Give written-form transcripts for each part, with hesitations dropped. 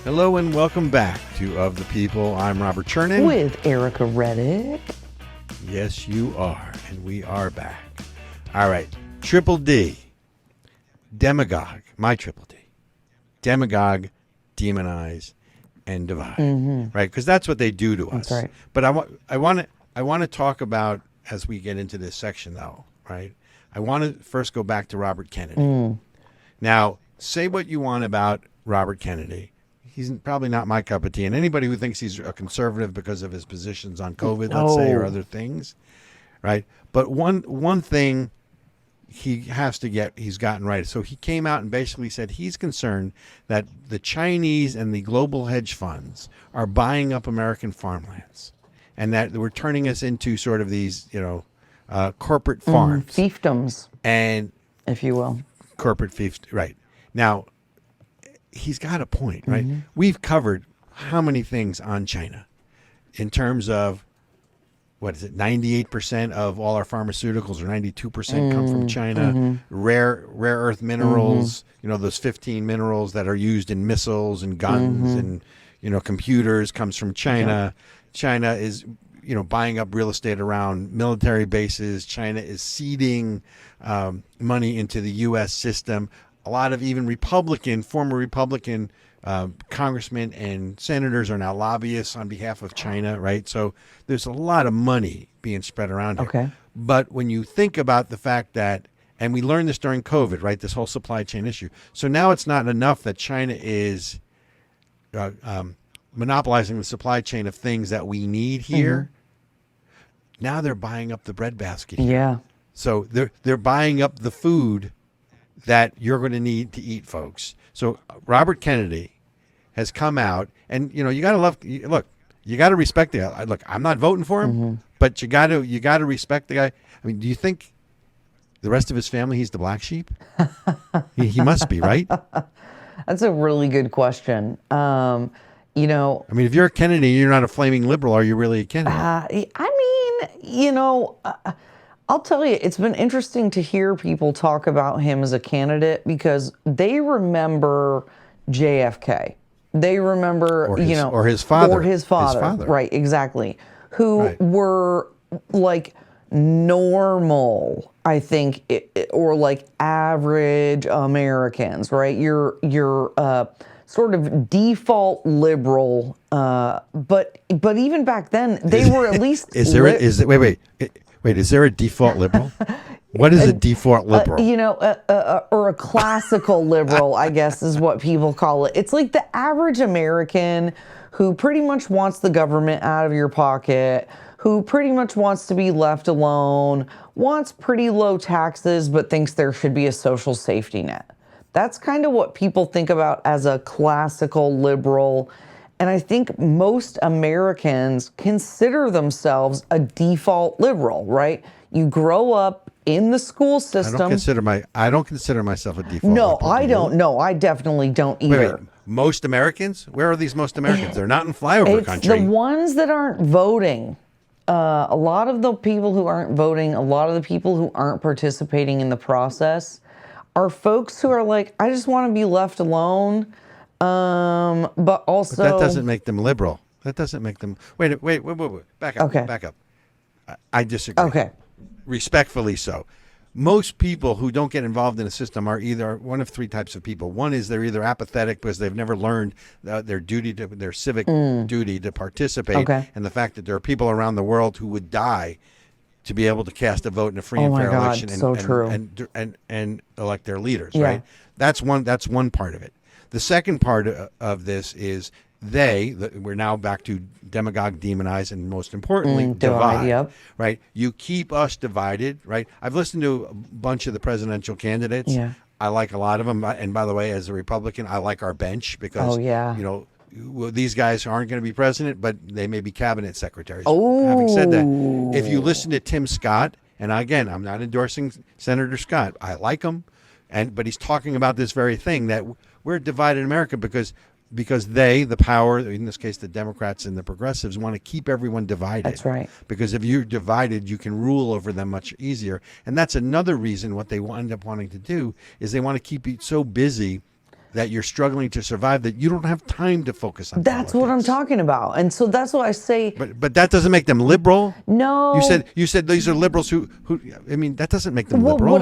Hello and welcome back to Of the People. I'm Robert Chernin. With Ericka Redic. Yes, you are. And we are back. All right. Triple D. Demagogue. My triple D. Demagogue, demonize, and divide. Mm-hmm. Right? Because that's what they do to us. That's right. But I want to talk about, as we get into this section, though, right? I want to first go back to Robert Kennedy. Now, say what you want about Robert Kennedy. He's probably not my cup of tea. And anybody who thinks he's a conservative because of his positions on COVID, let's say, or other things, right? But one thing he's gotten right. So he came out and basically said he's concerned that the Chinese and the global hedge funds are buying up American farmlands, and that we're turning us into sort of these, corporate farms, Fiefdoms, and if you will, corporate fiefs. Right now, he's got a point, right? Mm-hmm. We've covered how many things on China in terms of, 98% of all our pharmaceuticals, or 92% come from China. Rare earth minerals, those 15 minerals that are used in missiles and guns and, computers, comes from China. Yep. China is, buying up real estate around military bases. China is seeding money into the U.S. system. A lot of even former Republican congressmen and senators are now lobbyists on behalf of China, right? So there's a lot of money being spread around here. Okay. But when you think about the fact that, and we learned this during COVID, right, this whole supply chain issue. So now it's not enough that China is monopolizing the supply chain of things that we need here. Now they're buying up the breadbasket here. Yeah. So they're buying up the food that you're going to need to eat, folks. So Robert Kennedy has come out, and you got to you got to respect the guy. Look, I'm not voting for him, but you got to respect the guy. I mean, do you think the rest of his family, he's the black sheep? he must be, right? That's a really good question. I mean, if you're a Kennedy, you're not a flaming liberal. Are you really a Kennedy? I'll tell you, it's been interesting to hear people talk about him as a candidate because they remember JFK. They remember, or his father. Or his father. Right, exactly. Who were like normal, I think, or like average Americans, right? You're sort of default liberal, but even back then, they were at least... Wait, is there a default liberal? What is a default liberal? Or a classical liberal, I guess is what people call it. It's like the average American who pretty much wants the government out of your pocket, who pretty much wants to be left alone, wants pretty low taxes, but thinks there should be a social safety net. That's kind of what people think about as a classical liberal. And I think most Americans consider themselves a default liberal, right? You grow up in the school system. I don't consider myself a default No, liberal. I don't. No, I definitely don't either. Wait. Most Americans? Where are these most Americans? They're not in flyover country. The ones that aren't voting. A lot of the people who aren't voting, a lot of the people who aren't participating in the process are folks who are like, I just want to be left alone. But also... But that doesn't make them liberal. That doesn't make them... Wait. Back up. Okay. Back up. I disagree. Okay. Respectfully so. Most people who don't get involved in a system are either one of three types of people. One is they're either apathetic because they've never learned their civic duty to participate, and the fact that there are people around the world who would die to be able to cast a vote in a free and fair election and elect their leaders. Yeah. Right. That's one part of it. The second part of this is we're now back to demagogue, demonize, and most importantly, divide. Yep. Right? You keep us divided, right? I've listened to a bunch of the presidential candidates. Yeah. I like a lot of them. And by the way, as a Republican, I like our bench because, these guys aren't going to be president, but they may be cabinet secretaries. Having said that, if you listen to Tim Scott, and again, I'm not endorsing Senator Scott. I like him, but he's talking about this very thing, that we're divided in America because the power, in this case the Democrats and the progressives, want to keep everyone divided. That's right. Because if you're divided, you can rule over them much easier. And that's another reason what they end up wanting to do is they want to keep you so busy that you're struggling to survive, that you don't have time to focus on That's what I'm politics. talking about. And so that's what I say. But that doesn't make them liberal. No. You said these are liberals who I mean, that doesn't make them Well, liberal.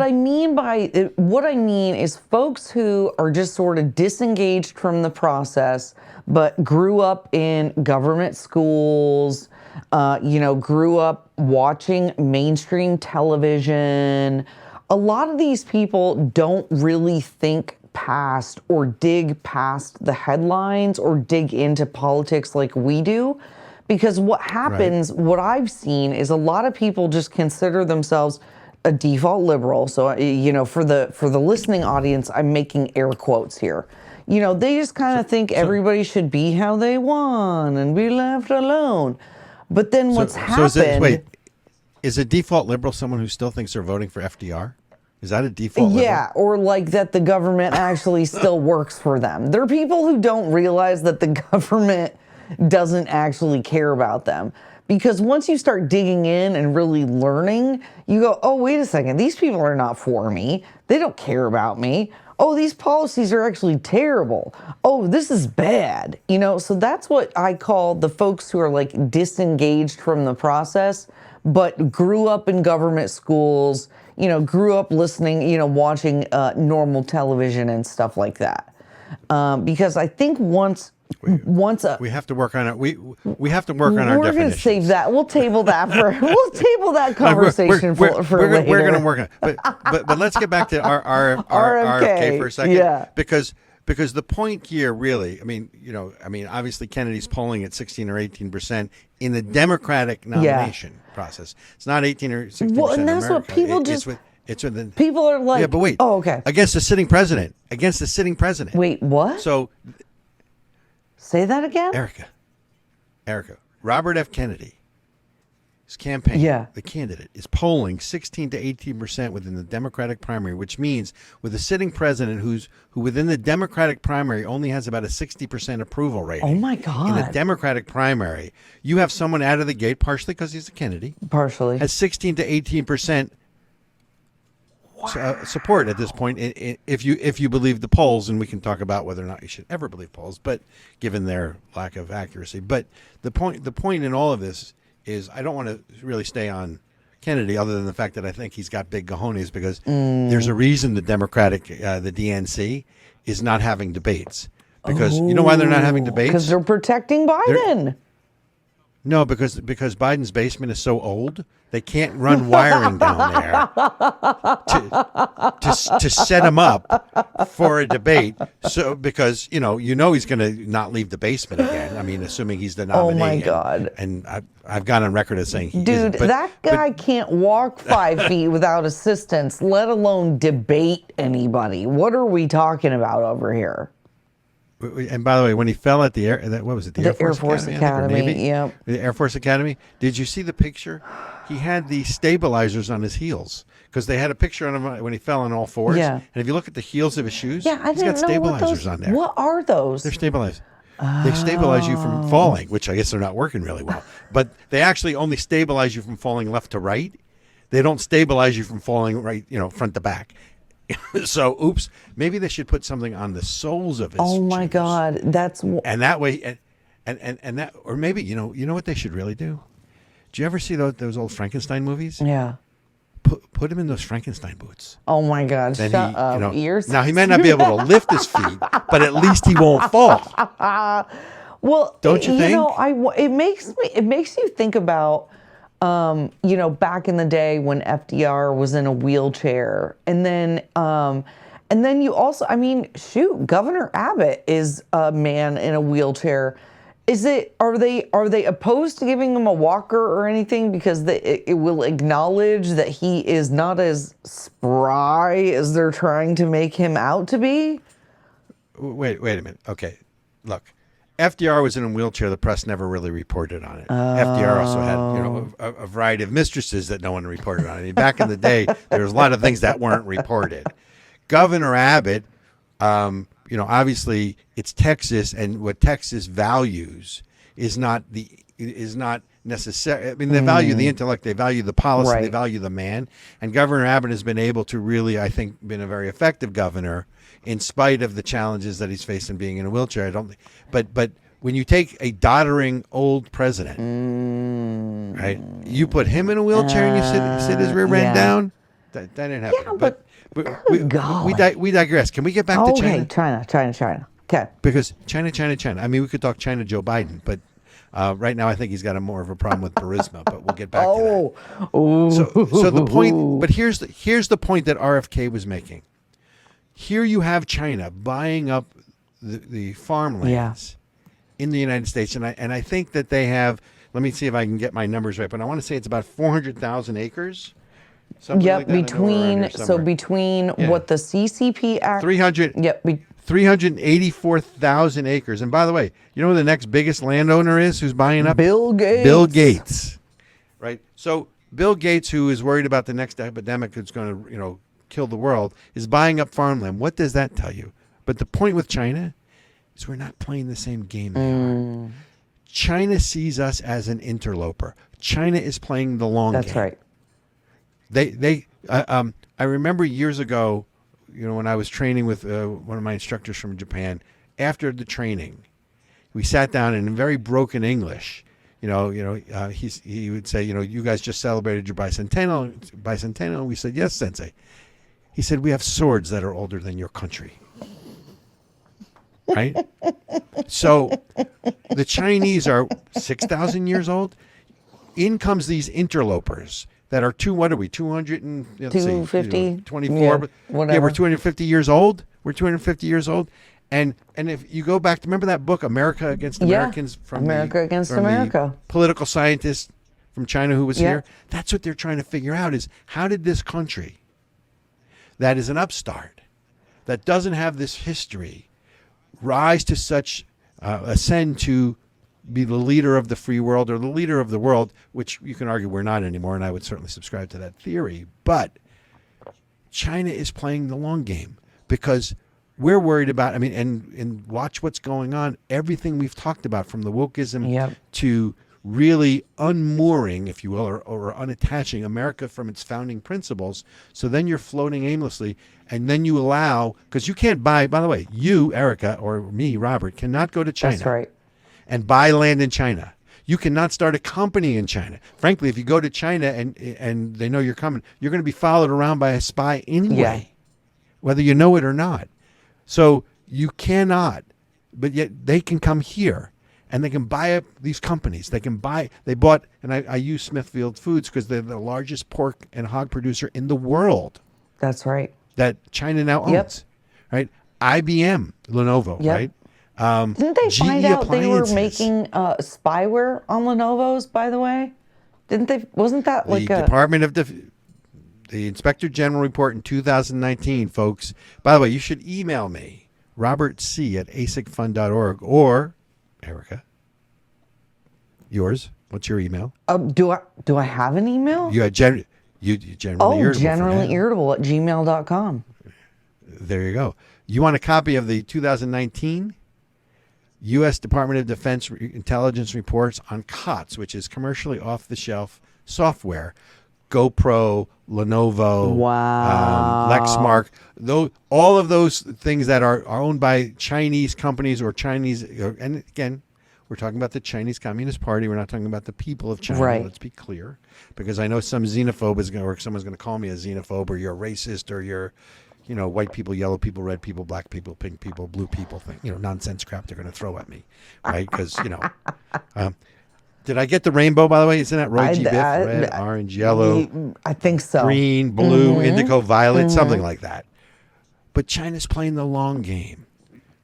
what I mean is folks who are just sort of disengaged from the process, but grew up in government schools, grew up watching mainstream television. A lot of these people don't really think past or dig past the headlines or dig into politics like we do. Because what happens, what I've seen is a lot of people just consider themselves a default liberal. So, for the listening audience, I'm making air quotes here. They just kind of think everybody should be how they want and be left alone. But then what's happened... Is a default liberal someone who still thinks they're voting for FDR? Is that a default liberal? Yeah, or like that the government actually still works for them. There are people who don't realize that the government doesn't actually care about them. Because once you start digging in and really learning, you go, oh, wait a second, these people are not for me. They don't care about me. Oh, these policies are actually terrible. Oh, this is bad. So that's what I call the folks who are like disengaged from the process, but grew up in government schools, grew up listening, watching normal television and stuff like that. Because I think once we have to work on it. We have to work on our definitions. We're going to save that. We'll table that conversation for later. We're going to work on it. But let's get back to our RFK for a second. Yeah. Because the point here really, obviously Kennedy's polling at 16 or 18% in the Democratic nomination process. It's not 18 or 16%. Well, and that's what people people are like, yeah, but wait. Oh, okay. Against the sitting president. Wait, what? So say that again? Ericka, Robert F. Kennedy's campaign, the candidate, is polling 16 to 18% within the Democratic primary, which means with a sitting president who within the Democratic primary only has about a 60% approval rating. Oh my God. In the Democratic primary, you have someone out of the gate, partially because he's a Kennedy, partially has 16 to 18% support at this point, if you believe the polls, and we can talk about whether or not you should ever believe polls, but given their lack of accuracy. But the point in all of this is, I don't want to really stay on Kennedy, other than the fact that I think he's got big cojones, because there's a reason the Democratic, the DNC, is not having debates. Because you know why they're not having debates? Because they're protecting Biden. No, because Biden's basement is so old, they can't run wiring down there to set him up for a debate. So because he's going to not leave the basement again. I mean, assuming he's the nominee. Oh my God! And I've gone on record as saying he dude, isn't. That guy can't walk 5 feet without assistance, let alone debate anybody. What are we talking about over here? And by the way, when he fell at the Air Force Academy, yeah, the Air Force Academy. Did you see the picture? He had the stabilizers on his heels, because they had a picture on him when he fell on all fours. Yeah. And if you look at the heels of his shoes, he's got stabilizers on there. What are those? They're stabilizers. They stabilize you from falling, which I guess they're not working really well. But they actually only stabilize you from falling left to right. They don't stabilize you from falling right, front to back. So, oops, maybe they should put something on the soles of his shoes. Oh my God, and that way, and that, or maybe you know what they should really do. Do you ever see those old Frankenstein movies? Yeah. Put him in those Frankenstein boots. Oh my God, then shut up. Ears. Now he may not be able to lift his feet, but at least he won't fall. Well, don't you think? It makes you think about. Back in the day when FDR was in a wheelchair, and then you also, Governor Abbott is a man in a wheelchair. Are they opposed to giving him a walker or anything because it will acknowledge that he is not as spry as they're trying to make him out to be? Wait a minute. Okay, look. FDR was in a wheelchair. The press never really reported on it. FDR also had, a variety of mistresses that no one reported on. I mean, back in the day, there was a lot of things that weren't reported. Governor Abbott, obviously it's Texas, and what Texas values is not necessarily. I mean, they value the intellect, they value the policy, they Right. value the man. And Governor Abbott has been able to really, I think, been a very effective governor in spite of the challenges that he's facing being in a wheelchair. I don't think, but when you take a doddering old president, right, you put him in a wheelchair and you sit his rear end yeah. down. That didn't happen. Yeah, but we digress. Can we get back to Okay, China? China. Okay. Because China. I mean, we could talk China Joe Biden, but right now I think he's got more of a problem with charisma. But we'll get back to that. Oh. So the point. But here's the point that RFK was making. Here you have China buying up the farmlands in the United States, and I think that they have. Let me see if I can get my numbers right, but I want to say it's about 400,000 acres. Something Yep, like that. between what the CCP Act 300. Yep. 384,000 acres. And by the way, you know who the next biggest landowner is who's buying up? Bill Gates. Bill Gates. Right? So Bill Gates, who is worried about the next epidemic that's going to, kill the world, is buying up farmland. What does that tell you? But the point with China is we're not playing the same game they are. China sees us as an interloper. China is playing the long game. That's right. I remember years ago, when I was training with one of my instructors from Japan, after the training, we sat down and in very broken English, he would say, you guys just celebrated your bicentennial. And we said, yes, Sensei. He said, we have swords that are older than your country. Right? So the Chinese are 6,000 years old. In comes these interlopers that are 200 and 250, 24. yeah, whatever. We're 250 years old. And if you go back, remember that book, America Against Americans, from the political scientist from China who was here? That's what they're trying to figure out is how did this country that is an upstart, that doesn't have this history, rise to such, ascend to be the leader of the free world or the leader of the world, which you can argue we're not anymore, and I would certainly subscribe to that theory. But China is playing the long game because we're worried about, and watch what's going on, everything we've talked about from the wokeism to really unmooring, if you will, or unattaching America from its founding principles. So then you're floating aimlessly, and then you allow, because you can't buy, by the way, you, Ericka, or me, Robert, cannot go to China. That's right. And buy land in China. You cannot start a company in China. Frankly, if you go to China and they know you're coming, you're going to be followed around by a spy anyway, whether you know it or not. So you cannot, but yet they can come here and they can buy up these companies. They bought, and I use Smithfield Foods because they're the largest pork and hog producer in the world. That's right. That China now owns, right? IBM, Lenovo, right? Didn't they GE find out they were appliances. making spyware on Lenovo's, by the way? Didn't they? Wasn't that like the Department of the Inspector General report in 2019, folks. By the way, you should email me, robertc@asicfund.org, or Ericka, yours. What's your email? Do I have an email? You generally irritable. Generally irritable at gmail.com. There you go. You want a copy of the 2019 U.S. Department of Defense intelligence reports on COTS, which is commercially off-the-shelf software. GoPro, Lenovo, Lexmark, all of those things that are owned by Chinese companies or Chinese, and again, we're talking about the Chinese Communist Party. We're not talking about the people of China. Right. Let's be clear, because I know some xenophobe is going to, or someone's going to call me a xenophobe, or you're a racist, or you're, white people, yellow people, red people, black people, pink people, blue people thing, nonsense crap they're going to throw at me, right? Because, did I get the rainbow, by the way? Isn't that Roy G. Biff? Red, orange, yellow. I think so. Green, blue, indigo, violet, something like that. But China's playing the long game,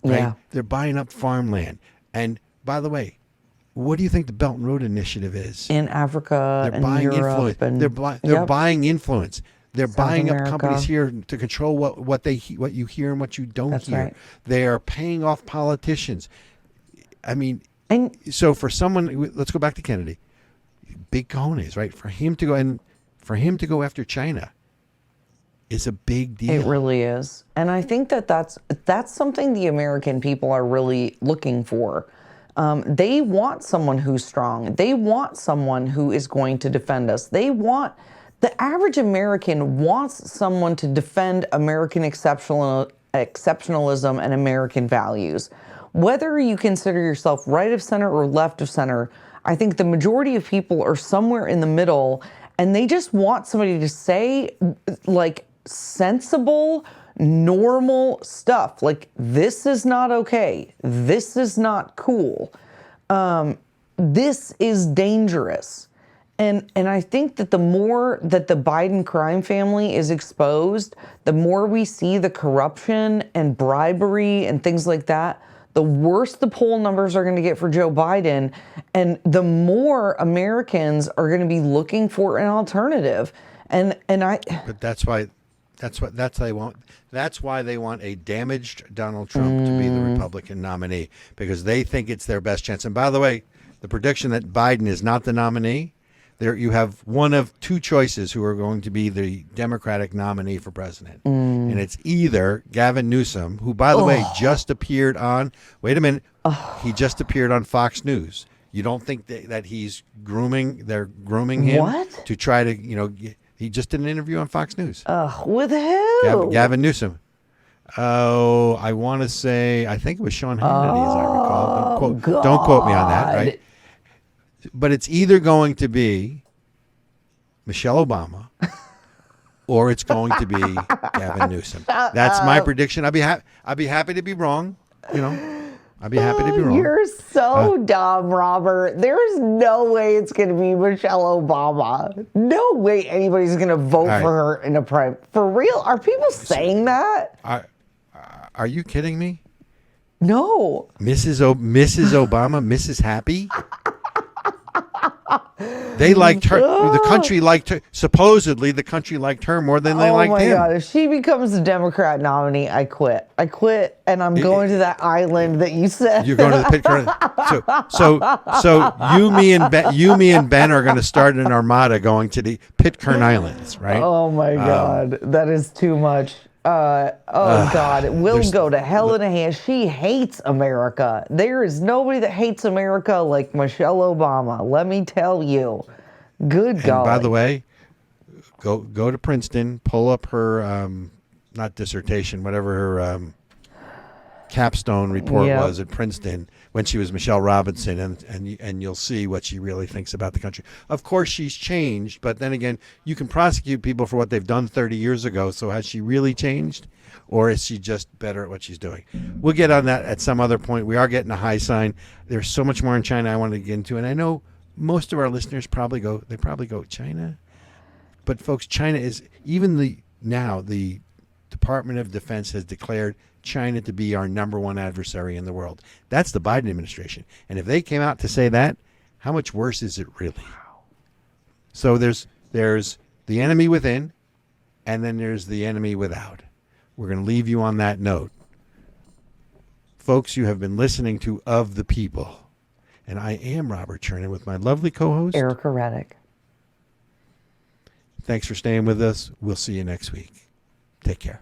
right? Yeah. They're buying up farmland. And by the way, what do you think the Belt and Road Initiative is? In Africa and Europe. And, they're buying influence. They're buying America. up companies here to control what you hear and what you don't hear. Right. They are paying off politicians. So for someone, let's go back to Kennedy. Big cojones, right? For him to go after China is a big deal. It really is. And I think that's something the American people are really looking for. They want someone who's strong. They want someone who is going to defend us. The average American wants someone to defend American exceptionalism and American values. Whether you consider yourself right of center or left of center, I think the majority of people are somewhere in the middle, and they just want somebody to say, like, sensible, normal stuff. Like, this is not okay. This is not cool. This is dangerous. And I think that the more that the Biden crime family is exposed, the more we see the corruption and bribery and things like that, the worse the poll numbers are going to get for Joe Biden, and the more Americans are going to be looking for an alternative. But that's why they want a damaged Donald Trump to be the Republican nominee, because they think it's their best chance. And by the way, the prediction that Biden is not the nominee, there you have one of two choices who are going to be the Democratic nominee for president. And it's either Gavin Newsom, who, by the way, just appeared on, he just appeared on Fox News. You don't think that they're grooming him to try to, he just did an interview on Fox News. With who? Gavin Newsom. Oh, I want to say, I think it was Sean Hannity, as I recall. Don't quote me on that, right? But it's either going to be Michelle Obama or it's going to be Gavin Newsom. That's my prediction. I'd be happy to be wrong. I'd be happy to be wrong. You're so dumb, Robert. There's no way it's going to be Michelle Obama. No way anybody's going to vote for her in a prime. For real? Are people saying that? Are you kidding me? No. Mrs. Obama, Mrs. Happy? They liked her. The country liked her. Supposedly, the country liked her more than they liked him. Oh, my God. If she becomes the Democrat nominee, I quit. And I'm going to that island that you said. You're going to the Pitcairn. So you, me, and Ben are going to start an armada going to the Pitcairn Islands, right? Oh, my God. That is too much. God, it will go to hell in a hand. She hates America. There is nobody that hates America like Michelle Obama. Let me tell you. Good God. By the way, go to Princeton, pull up her, not dissertation, whatever her capstone report was at Princeton when she was Michelle Robinson, and you'll see what she really thinks about the country. Of course, she's changed, but then again, you can prosecute people for what they've done 30 years ago. So has she really changed, or is she just better at what she's doing? We'll get on that at some other point. We are getting a high sign. There's so much more in China I wanted to get into, and I know most of our listeners probably go China, but folks, China is the Department of Defense has declared China to be our number one adversary in the world. That's the Biden administration. And if they came out to say that, how much worse is it really? So there's the enemy within, and then there's the enemy without. We're going to leave you on that note. Folks, you have been listening to Of the People. And I am Robert Chernin with my lovely co-host, Ericka Redic. Thanks for staying with us. We'll see you next week. Take care.